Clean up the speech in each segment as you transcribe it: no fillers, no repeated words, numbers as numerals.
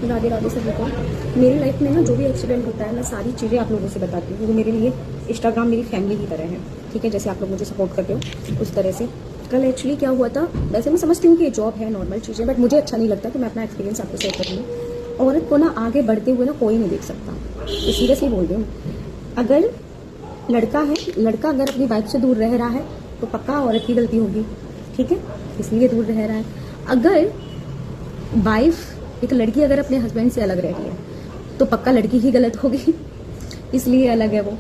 राधे राधे सभी को। मेरी लाइफ में ना जो भी एक्सीडेंट होता है मैं सारी चीज़ें आप लोगों से बताती हूँ, क्योंकि मेरे लिए इंस्टाग्राम मेरी फैमिली की तरह है। ठीक है, जैसे आप लोग मुझे सपोर्ट करते हो उस तरह से। कल एक्चुअली क्या हुआ था, वैसे मैं समझती हूँ कि ये जॉब है, नॉर्मल चीज़ें, बट मुझे अच्छा नहीं लगता, तो मैं अपना एक्सपीरियंस आपको शेयर करूँगी। औरत को ना आगे बढ़ते हुए ना कोई नहीं देख सकता, तो सीरियसली बोल रही हूँ। अगर लड़का है, लड़का अगर अपनी वाइफ से दूर रह रहा है तो पक्का औरत की गलती होगी। ठीक है, इसलिए दूर रह रहा है। अगर वाइफ, एक लड़की अगर अपने हस्बैंड से अलग रह रही है तो पक्का लड़की ही गलत होगी, इसलिए अलग है वो।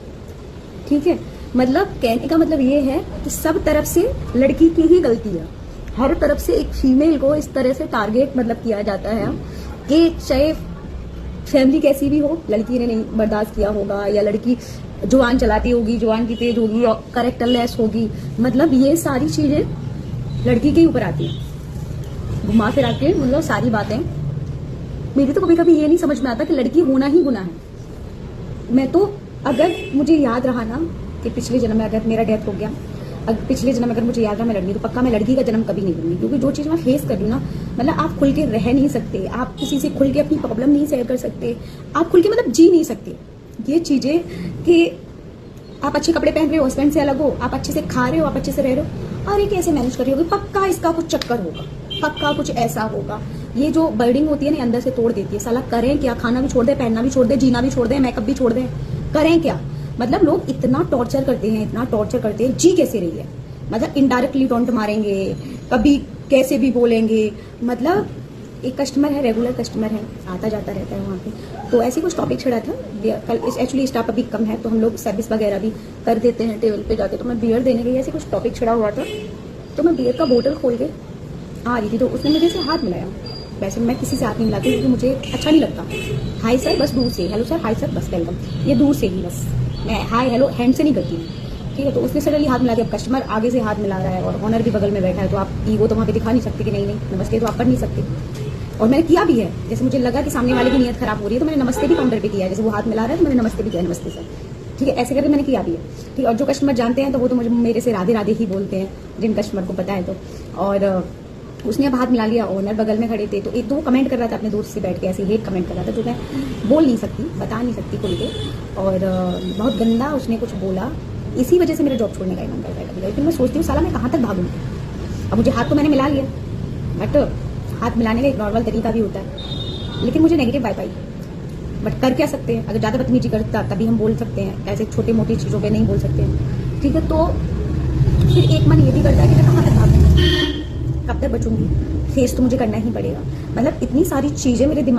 ठीक है, मतलब कहने का मतलब ये है कि सब तरफ से लड़की की ही गलती है। हर तरफ से एक फीमेल को इस तरह से टारगेट मतलब किया जाता है कि चाहे फैमिली कैसी भी हो, लड़की ने नहीं बर्दाश्त किया होगा, या लड़की जुबान चलाती होगी, जुबान की तेज होगी, और कैरेक्टरलेस होगी, मतलब ये सारी चीजें लड़की के ऊपर आती है। घुमा फिरा के मतलब सारी बातें मेरी तो कभी कभी ये नहीं समझ में आता कि लड़की होना ही गुनाह है। मैं तो, अगर मुझे याद रहा ना कि पिछले जन्म में अगर मेरा डेथ हो गया, अगर पिछले जन्म में अगर मुझे याद रहा मैं लड़की, तो पक्का मैं लड़की का जन्म कभी नहीं लूंगी। क्योंकि जो चीज़ मैं फेस कर रही हूँ ना, मतलब आप खुल के रह नहीं सकते, आप किसी से खुल के अपनी प्रॉब्लम नहीं शेयर कर सकते, आप खुल के मतलब जी नहीं सकते। ये चीज़ें कि आप अच्छे कपड़े पहन रहे हो, हस्बैंड से अलग हो, आप अच्छे से खा रहे हो, आप अच्छे से रह रहे हो, और ये कैसे मैनेज कर रही होगी, पक्का इसका कुछ चक्कर होगा, पक्का कुछ ऐसा होगा। ये जो बर्डिंग होती है ना, अंदर से तोड़ देती है। साला करें क्या, खाना भी छोड़ दे, पहनना भी छोड़ दे, जीना भी छोड़ दे, मेकअप भी छोड़ दे, करें क्या। मतलब लोग इतना टॉर्चर करते हैं, इतना टॉर्चर करते हैं, जी कैसे रही है। मतलब इनडायरेक्टली टोंट मारेंगे, कभी कैसे भी बोलेंगे। मतलब एक कस्टमर है, रेगुलर कस्टमर है, आता जाता रहता है वहाँ पे, तो ऐसे कुछ टॉपिक छिड़ा था कल। एक्चुअली स्टाफ अभी कम है तो हम लोग सर्विस वगैरह भी कर देते हैं टेबल पे जाके। तो मैं बियर देने गई, ऐसे कुछ टॉपिक छिड़ा हुआ था, तो मैं बियर का बोतल खोल के आ रही थी, तो उसने मुझे से हाथ मिलाया। वैसे मैं किसी से हाथ नहीं मिलाती क्योंकि मुझे अच्छा नहीं लगता। हाय सर, बस दूर से, हेलो सर, हाय सर, बस वेलकम, ये दूर से ही बस, मैं हाय हेलो हैंड से नहीं करती। ठीक है, तो उसने सडनली हाथ मिला दिया। अब कस्टमर आगे से हाथ मिला रहा है और ऑनर भी बगल में बैठा है, तो आप ईगो तो वहाँ पे दिखा नहीं सकते कि नहीं नहीं नमस्ते तो आप कर नहीं सकते। और मैंने किया भी है, जैसे मुझे लगा कि सामने वाले की नीयत खराब हो रही है, तो मैंने नमस्ते भी काउंटर पे किया है। जैसे वो हाथ मिला रहा है तो मैंने नमस्ते भी किया, नमस्ते सर, ठीक है, ऐसे करके मैंने किया भी है। ठीक है, और जो कस्टमर जानते हैं तो वो तो मुझे मेरे से राधे राधे ही बोलते हैं, जिन कस्टमर को पता है तो। और उसने अब हाथ मिला लिया, ओनर बगल में खड़े थे, तो एक तो वो कमेंट कर रहा था अपने दोस्त से बैठ के, ऐसे हेट कमेंट कर रहा था, जो मैं बोल नहीं सकती, बता नहीं सकती खुल के। और बहुत गंदा उसने कुछ बोला, इसी वजह से मेरा जॉब छोड़ने का ही मन करता है कभी। लेकिन मैं सोचती हूँ साला मैं कहाँ तक भागूंगी। अब मुझे हाथ तो मैंने मिला लिया, बट हाथ मिलाने का एक नॉर्मल तरीका भी होता है, लेकिन मुझे नेगेटिव वाइब आई। बट कर क्या सकते हैं, अगर ज़्यादा बदतमीजी करता तभी हम बोल सकते हैं, ऐसे छोटी मोटी चीज़ों पे नहीं बोल सकते हैं। ठीक है, तो फिर एक मन ये भी करता है कि मैं कहाँ तक भागूंगी, कब तक बचूंगी, फेस तो मुझे करना ही पड़ेगा। मतलब इतनी सारी चीज़ें मेरे दिमाग